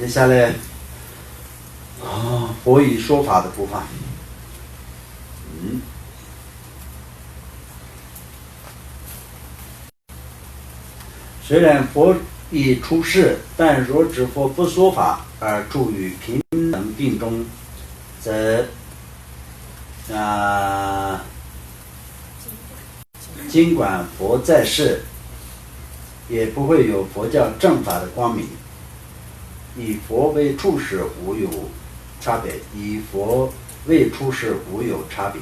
接下来佛语说法的部分。虽然佛已出世，但若知佛不说法而住于平等病中，则尽管佛在世，也不会有佛教正法的光明。以佛为处世无有差别，以佛为处世无有差别。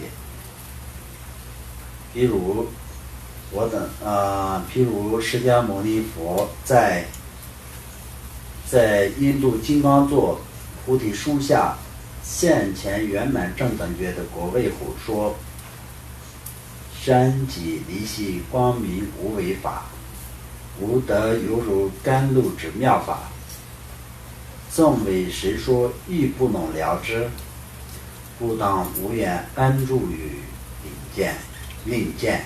比如譬如释迦牟尼佛在印度金刚座菩提树下现前圆满正等觉的果位后说：山极离息光明无为法，无得犹如甘露之妙法。纵为谁说亦不能了之，故当无缘安住于令见。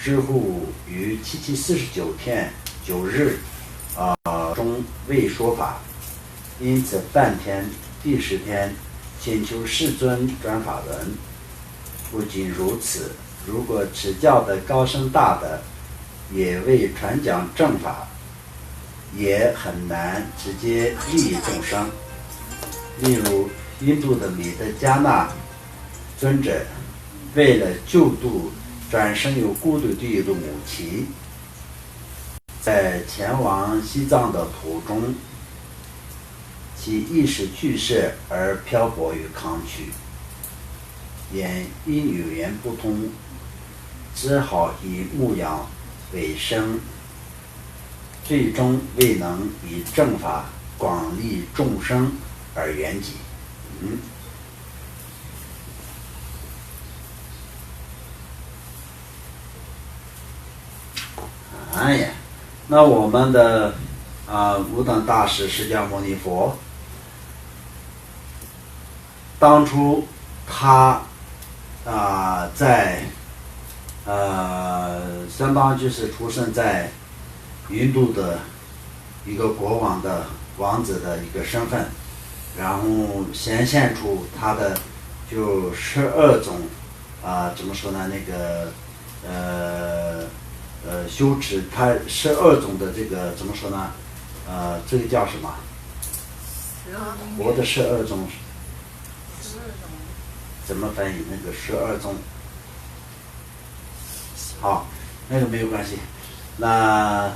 之乎于749天9日中未说法，因此半天第10天请求世尊转法轮。不仅如此，如果持教的高僧大德也未传讲正法，也很难直接利益众生。例如印度的米德加纳尊者，为了救度转生有孤独地狱的母亲，在前往西藏的途中，其意识去世而漂泊于康区，因语言不通，只好以牧羊为生，最终未能以正法广利众生而圆寂。那我们的无等大师释迦牟尼佛，当初他在相当就是出生在印度的一个国王的王子的一个身份，然后显现出他的就12种怎么说呢，那个修持他12种的这个怎么说呢？这个叫什么？佛的12种怎么翻译？那个12种，好，那个没有关系。那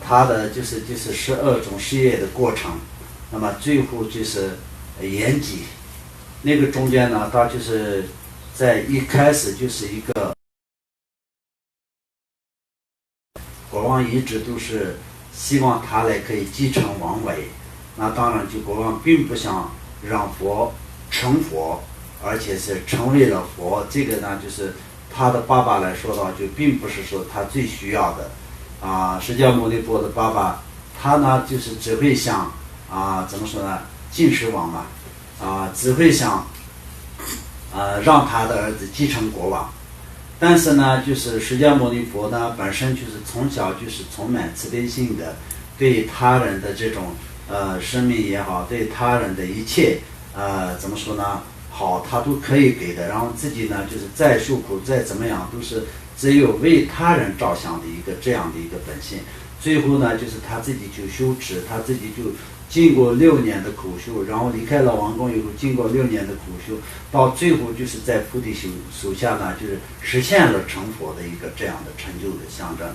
他的就是12种事业的过程，那么最后就是圆寂。那个中间呢，他就是在一开始就是一个。国王一直都是希望他来可以继承王位，那当然就国王并不想让佛成佛，而且是成为了佛。这个呢，就是他的爸爸来说到，就并不是说他最需要的。释迦牟尼佛的爸爸，他呢就是只会想怎么说呢，晋世王嘛，只会想让他的儿子继承国王。但是呢，就是释迦牟尼佛呢，本身就是从小就是充满慈悲心的，对他人的这种生命也好，对他人的一切怎么说呢，好，他都可以给的。然后自己呢，就是再受苦再怎么样，都是只有为他人着想的一个这样的一个本性。最后呢，就是他自己就修持，他自己就经过6年的苦修，然后离开了王宫以后，经过6年的苦修，到最后就是在菩提树下呢，就是实现了成佛的一个这样的成就的象征。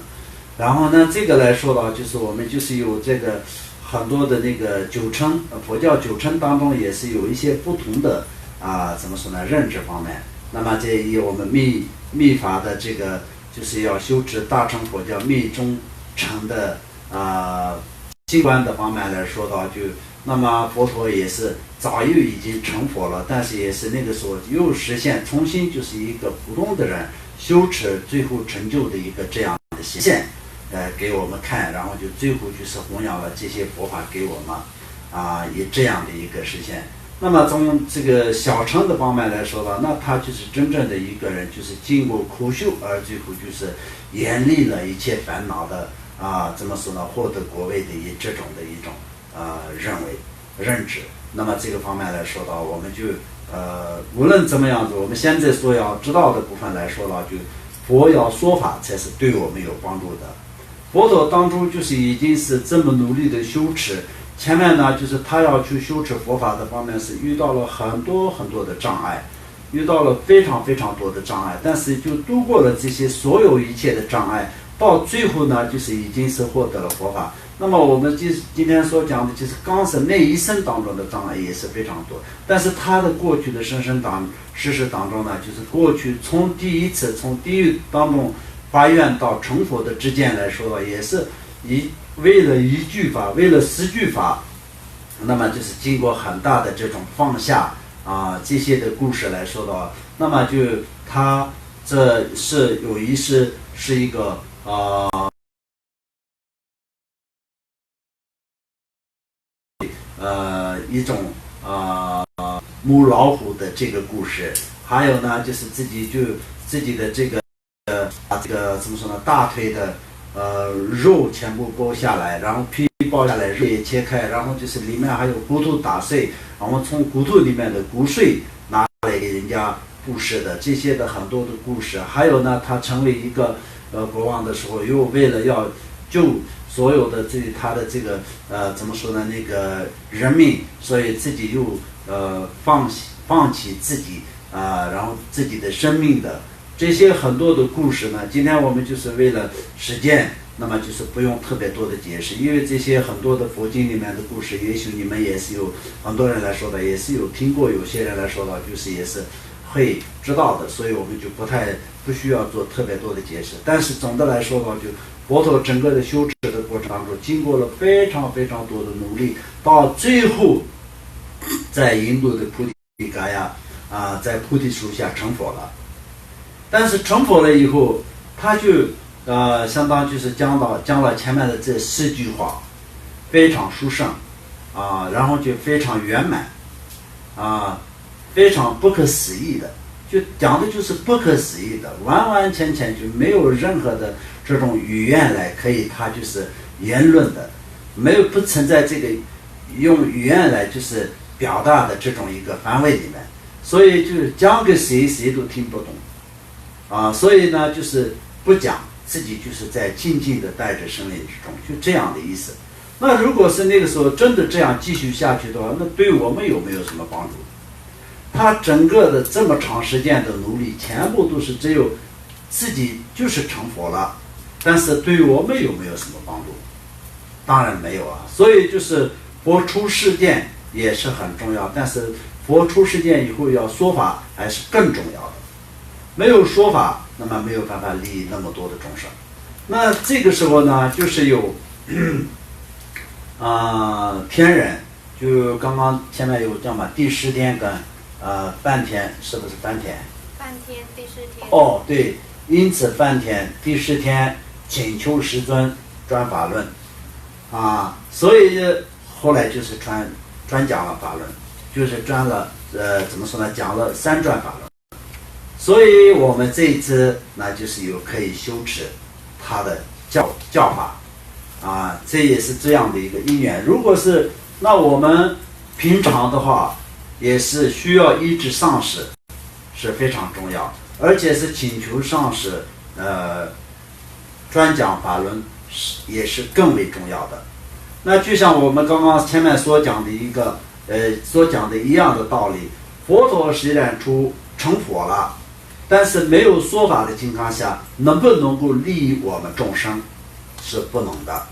然后呢，这个来说到，就是我们就是有这个很多的那个9乘，佛教9乘当中也是有一些不同的怎么说呢，认知方面。那么这以我们密法的这个就是要修持大乘佛教密中乘的心观的方面来说到，就那么佛陀也是早就已经成佛了，但是也是那个时候又实现重新就是一个普通的人修持最后成就的一个这样的实现给我们看，然后就最后就是弘扬了这些佛法给我们以这样的一个实现。那么从这个小乘的方面来说吧，那他就是真正的一个人，就是经过苦修而最后就是远离了一切烦恼的怎么说呢，获得国位的这种的一种认为。认知。那么这个方面来说到，我们就无论怎么样子，我们现在所要知道的部分来说到，就佛要说法才是对我们有帮助的。佛陀当初就是已经是这么努力的修持，前面呢就是他要去修持佛法的方面是遇到了很多很多的障碍，遇到了非常非常多的障碍，但是就度过了这些所有一切的障碍，到最后呢就是已经是获得了佛法。那么我们今天所讲的就是刚是那一生当中的障碍也是非常多，但是他的过去的世世当中呢，就是过去从第一次从地狱当中发愿到成佛的之间来说，也是为了一句法，为了十句法，那么就是经过很大的这种放下这些的故事来说的话，那么就他这是有一是一个一种母老虎的这个故事，还有呢就是自己的这个怎么说呢，大腿的肉全部剥下来，然后皮剥下来，肉也切开，然后就是里面还有骨头打碎，然后从骨头里面的骨髓拿来给人家布施的，这些的很多的故事。还有呢，他成为一个国王的时候，又为了要救所有的他的这个怎么说呢，那个人民，所以自己又放弃自己然后自己的生命的这些很多的故事呢，今天我们就是为了实践，那么就是不用特别多的解释，因为这些很多的佛经里面的故事，也许你们也是有很多人来说的，也是有听过，有些人来说的就是也是会知道的，所以我们就不需要做特别多的解释。但是总的来说的话，就佛陀整个的修持的过程当中，经过了非常非常多的努力，到最后在印度的菩提伽亚在菩提树下成佛了。但是成佛了以后，他就相当就是讲了前面的这10句话，非常殊胜然后就非常圆满非常不可思议的，就讲的就是不可思议的，完完全全就没有任何的这种语言来可以他就是言论的，不存在这个用语言来就是表达的这种一个范围里面，所以就是讲给谁都听不懂所以呢就是不讲，自己就是在静静的待着生灵之中，就这样的意思。那如果是那个时候真的这样继续下去的话，那对我们有没有什么帮助？他整个的这么长时间的努力，全部都是只有自己就是成佛了，但是对我们有没有什么帮助？当然没有所以就是佛出世间也是很重要，但是佛出世间以后要说法还是更重要的。没有说法，那么没有办法利益那么多的众生。那这个时候呢，就是有天人，就刚刚前面有讲嘛，第10天跟梵天，是不是梵天？梵天第10天。对，因此梵天第10天请求世尊转法轮所以后来就是专讲了法轮，就是转了怎么说呢，讲了3转法轮。所以我们这一次那就是有可以修持他的教法这也是这样的一个因缘。如果是那我们平常的话，也是需要医治上师，是非常重要，而且是请求上师专讲法轮也是更为重要的。那就像我们刚刚前面所讲的一样的道理，佛陀虽然成佛了，但是没有说法的情况下，能不能够利益我们众生是不能的。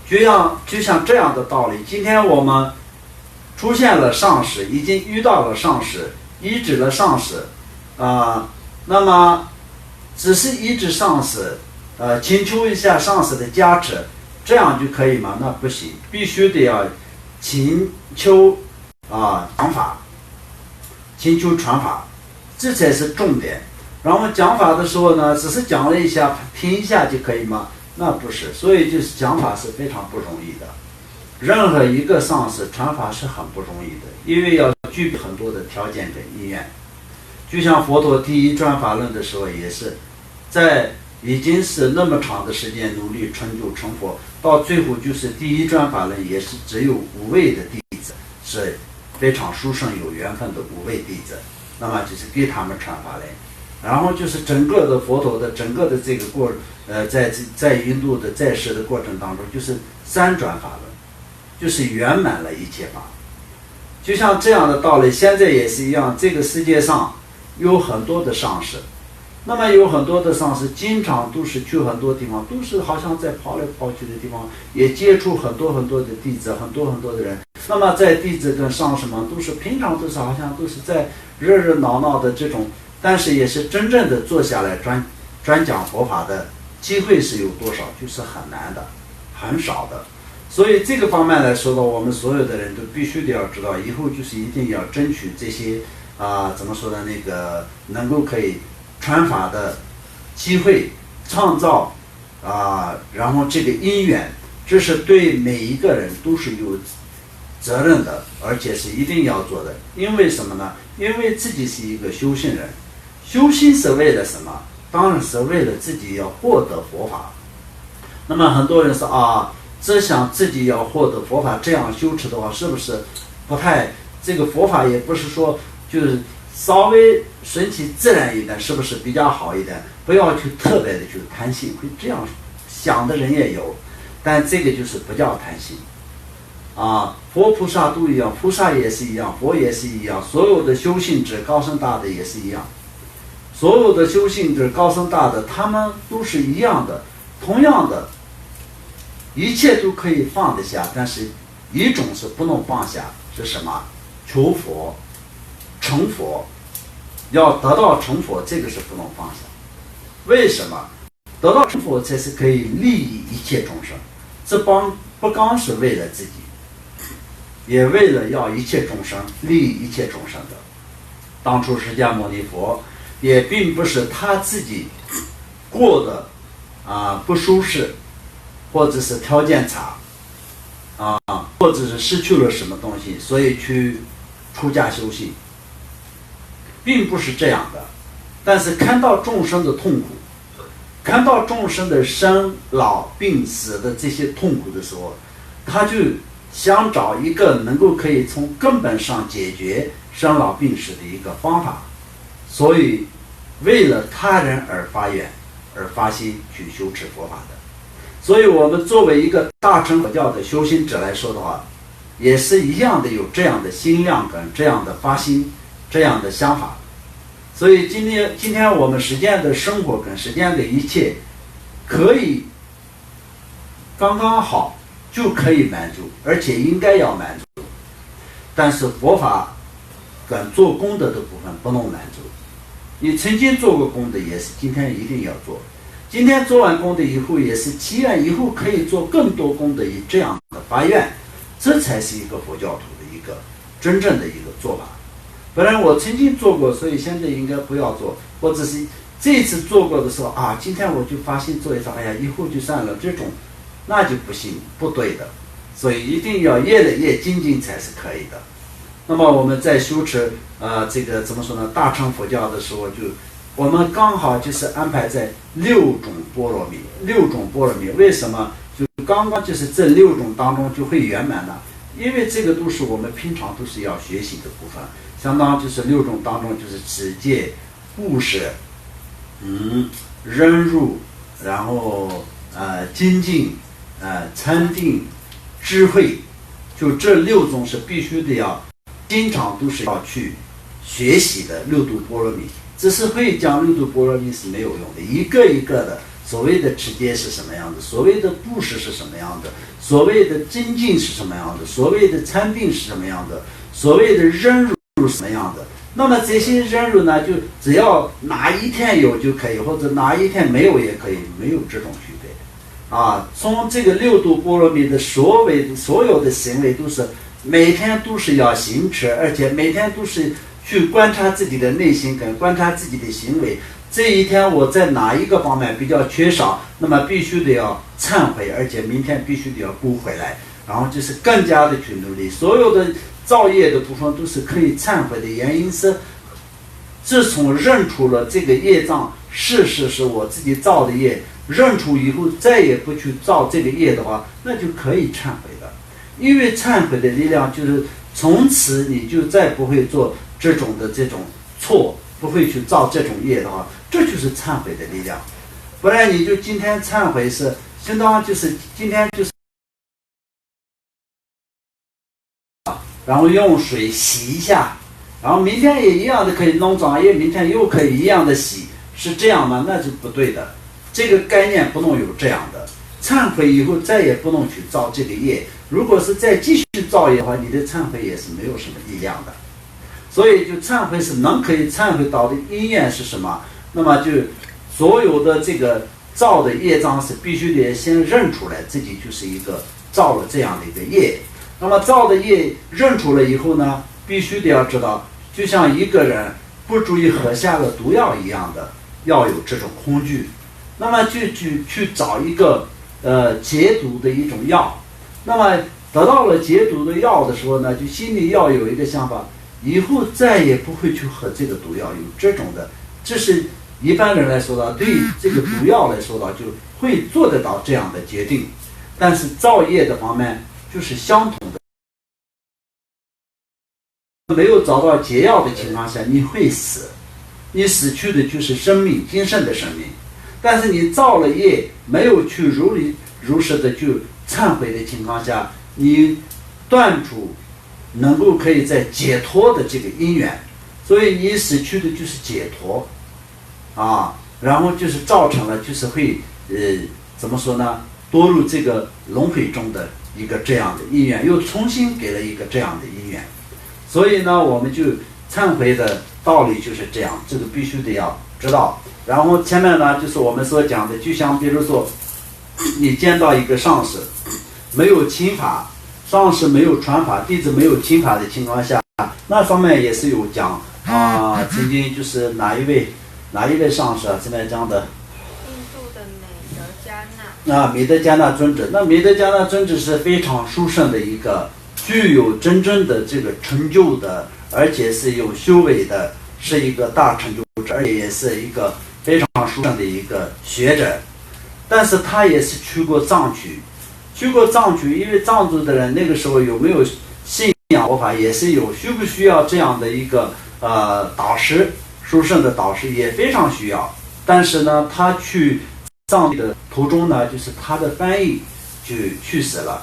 就像这样的道理，今天我们出现了上师，已经遇到了上师，医治了上师那么只是医治上师请求一下上师的加持，这样就可以吗？那不行，必须得要请求讲法，请求传法，这才是重点。然后讲法的时候呢，只是讲了一下，听一下就可以吗？那不是，所以就是讲法是非常不容易的。任何一个上师传法是很不容易的，因为要具备很多的条件跟因缘。就像佛陀第1转法轮的时候，也是在已经是那么长的时间努力成就成佛，到最后就是第1转法轮也是只有5位的弟子，是非常殊胜有缘分的5位弟子，那么就是给他们传法来。然后就是整个的佛陀的整个的这个在印度的在世的过程当中，就是3转法轮，就是圆满了一切法。就像这样的道理，现在也是一样。这个世界上有很多的上师，那么有很多的上师经常都是去很多地方，都是好像在跑来跑去的地方，也接触很多很多的弟子，很多很多的人。那么在弟子跟上师们都是平常都是好像都是在热热闹闹的这种，但是也是真正的坐下来专讲佛法的机会是有多少，就是很难的，很少的。所以这个方面来说的，我们所有的人都必须得要知道，以后就是一定要争取这些怎么说呢，那个能够可以传法的机会，创造然后这个因缘，这是对每一个人都是有责任的，而且是一定要做的。因为什么呢？因为自己是一个修行人，修行是为了什么？当然是为了自己要获得佛法。那么很多人说只想自己要获得佛法，这样修持的话，是不是不太这个佛法也不是说就是稍微顺其自然一点，是不是比较好一点？不要去特别的去贪心，会这样想的人也有，但这个就是不叫贪心佛菩萨都一样，菩萨也是一样，佛也是一样，所有的修行者高僧大德也是一样，所有的修行者高僧大德他们都是一样的，同样的一切都可以放得下，但是一种是不能放下，是什么？求佛成佛，要得到成佛，这个是不能放下。为什么？得到成佛才是可以利益一切众生，这不光是为了自己，也为了要一切众生，利益一切众生的。当初释迦牟尼佛也并不是他自己过得不舒适，或者是条件差或者是失去了什么东西，所以去出家修行，并不是这样的。但是看到众生的痛苦，看到众生的生老病死的这些痛苦的时候，他就想找一个能够可以从根本上解决生老病死的一个方法，所以为了他人而发愿而发心去修持佛法的。所以我们作为一个大乘佛教的修行者来说的话，也是一样的有这样的心量跟这样的发心，这样的想法。所以今天我们实践的生活跟实践的一切可以刚刚好，就可以满足，而且应该要满足。但是佛法跟做功德的部分不能满足。你曾经做过功德，也是今天一定要做。今天做完功德以后，也是祈愿以后可以做更多功德，以这样的发愿，这才是一个佛教徒的一个真正的一个做法。不然我曾经做过，所以现在应该不要做，或者是这次做过的时候今天我就发心做一下，以后就算了，这种那就不行，不对的。所以一定要越来越精进才是可以的。那么我们在修持这个怎么说呢？大乘佛教的时候，我们刚好就是安排在6种般若蜜，6种般若蜜。为什么？就刚刚就是这6种当中就会圆满了，因为这个都是我们平常都是要学习的部分。相当就是6种当中，就是持戒、布施、忍辱，然后精进、禅定、智慧，就这6种是必须的要经常都是要去学习的6度般若蜜。只是会讲6度般若蜜是没有用的，一个一个的所谓的持戒是什么样的，所谓的布施是什么样的，所谓的精进是什么样的，所谓的禅定是什么样的，所谓的忍辱是什么样的。那么这些忍辱呢，就只要哪一天有就可以，或者哪一天没有也可以，没有这种区别从这个6度般若蜜的所有的行为都是每天都是要行持，而且每天都是去观察自己的内心跟观察自己的行为，这一天我在哪一个方面比较缺少，那么必须得要忏悔，而且明天必须得要补回来，然后就是更加的去努力。所有的造业的部分都是可以忏悔的原因是，自从认出了这个业障是我自己造的业，认出以后再也不去造这个业的话，那就可以忏悔的。因为忏悔的力量就是从此你就再不会做这种错，不会去造这种业的话，这就是忏悔的力量。不然你就今天忏悔是相当就是今天就是然后用水洗一下，然后明天也一样的可以弄脏，也明天又可以一样的洗，是这样吗？那是不对的，这个概念不能有这样的。忏悔以后再也不能去造这个业，如果是再继续造业的话，你的忏悔也是没有什么力量的。所以就忏悔是可以忏悔到的因缘是什么？那么就所有的这个造的业障是必须得先认出来，自己就是一个造了这样的一个业。那么造的业认出来以后呢，必须得要知道，就像一个人不注意喝下了毒药一样的，要有这种恐惧。那么就去找一个解毒的一种药。那么得到了解毒的药的时候呢，就心里要有一个想法，以后再也不会去喝这个毒药，有这种的。这是一般人来说的，对于这个毒药来说的，就会做得到这样的决定。但是造业的方面就是相同的，没有找到解药的情况下，你会死，你死去的就是生命，今生的生命。但是你造了业，没有去如实的去忏悔的情况下，你断除能够可以在解脱的这个因缘，所以你死去的就是解脱啊，然后就是造成了就是会怎么说呢，多入这个轮回中的一个这样的因缘，又重新给了一个这样的因缘。所以呢，我们就忏悔的道理就是这样，这个必须得要知道。然后前面呢，就是我们所讲的，就像比如说你见到一个上司没有亲法，上司没有传法，弟子没有亲法的情况下，那方面也是有讲曾经就是哪一位上司这边讲的，印度的美德加纳美德加纳尊者。那美德加纳尊者是非常殊胜的一个，具有真正的这个成就的，而且是有修为的，是一个大成就者，而且也是一个非常殊胜的一个学者。但是他也是去过藏区，因为藏族的人那个时候有没有信仰佛法也是有，需不需要这样的一个导师，殊胜的导师也非常需要。但是呢，他去藏地的途中呢，就是他的翻译就去世了，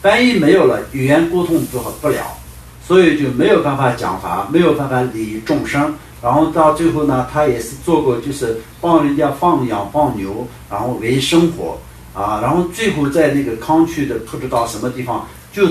翻译没有了，语言沟通不了，所以就没有办法讲法，没有办法利益众生。然后到最后呢，他也是做过，就是帮人家放羊放牛，然后为生活然后最后在那个康区的不知道什么地方，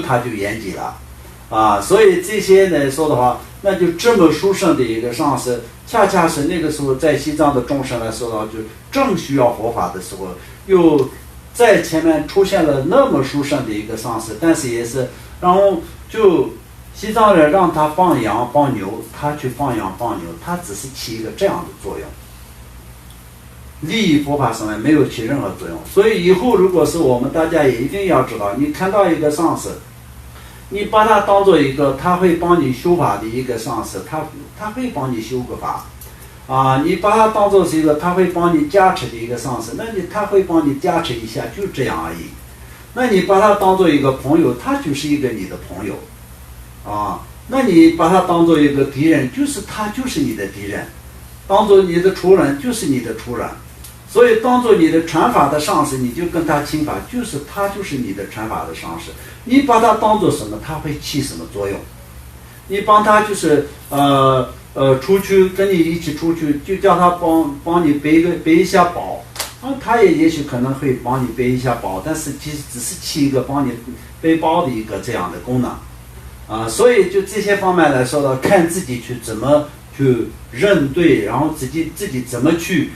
他就圆寂了所以这些来说的话，那就这么殊胜的一个上师，恰恰是那个时候在西藏的众生来说的话，就正需要佛法的时候，又在前面出现了那么殊胜的一个上师，但是也是然后就西藏人让他放羊放牛，他去放羊放牛，他只是起一个这样的作用，利益佛法上面没有起任何作用。所以以后如果是我们大家也一定要知道，你看到一个上师，你把他当做一个他会帮你修法的一个上师，他会帮你修个法你把他当做是一个他会帮你加持的一个上师，那他会帮你加持一下，就这样而已。那你把他当做一个朋友，他就是一个你的朋友那你把他当做一个敌人，他就是你的敌人；当做你的仇人，就是你的仇人。所以当做你的传法的上师，你就跟他亲法，他就是你的传法的上师。你把他当做什么，他会起什么作用？你帮他就是出去跟你一起出去，就叫他帮你背一下包他也许可能会帮你背一下包，但是其实只是起一个帮你背包的一个这样的功能所以就这些方面来说呢，看自己去怎么去认对，然后自己怎么去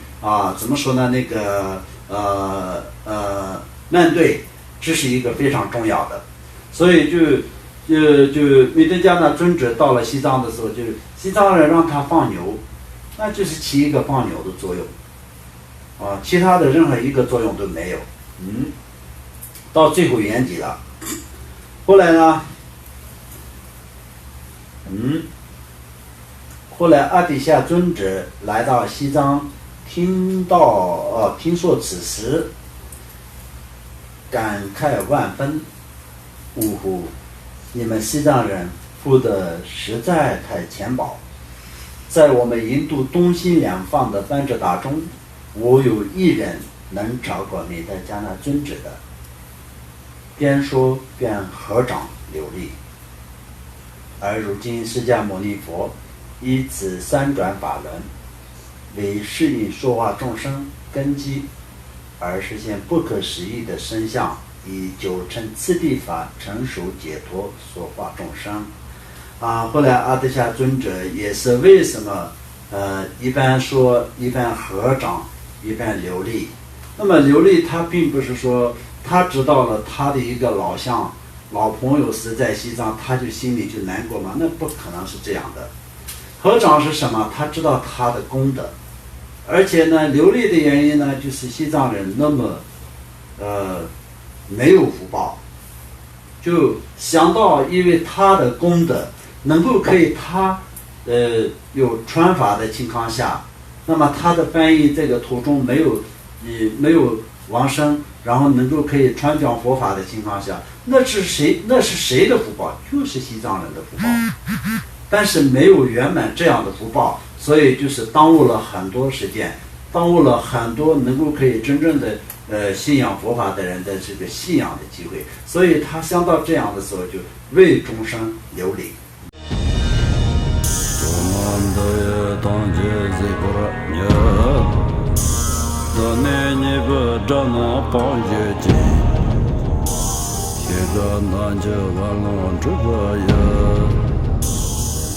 怎么说呢？那个面对，这是一个非常重要的。所以就美德加纳尊者到了西藏的时候，就是西藏人让他放牛，那就是起一个放牛的作用其他的任何一个作用都没有。到最后圆寂了。后来呢？后来阿底夏尊者来到西藏，听说此时，感慨万分。呜呼！你们西藏人付的实在太浅薄。在我们印度东西两方的班智达中，无有一人能超过美德加那尊者的，边说边合掌流利。而如今释迦牟尼佛以此三转法轮为适应说话众生根基，而实现不可思议的身相，以九乘次第法成熟解脱说化众生。后来阿底峡尊者也是为什么一般说一般合掌一般流利。那么流利他并不是说他知道了他的一个老朋友死在西藏，他就心里就难过吗？那不可能是这样的。合掌是什么？他知道他的功德，而且呢流利的原因呢，就是西藏人那么没有福报，就想到因为他的功德能够可以他有传法的情况下，那么他的翻译这个途中没有往生，然后能够可以传讲佛法的情况下，那是谁的福报？就是西藏人的福报。但是没有圆满这样的福报，所以就是耽误了很多时间，耽误了很多能够可以真正的信仰佛法的人的这个信仰的机会。所以他想到这样的时候，就为众生流离。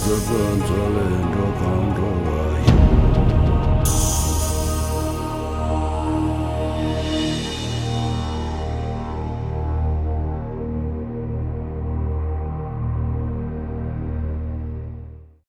自本作人着康着我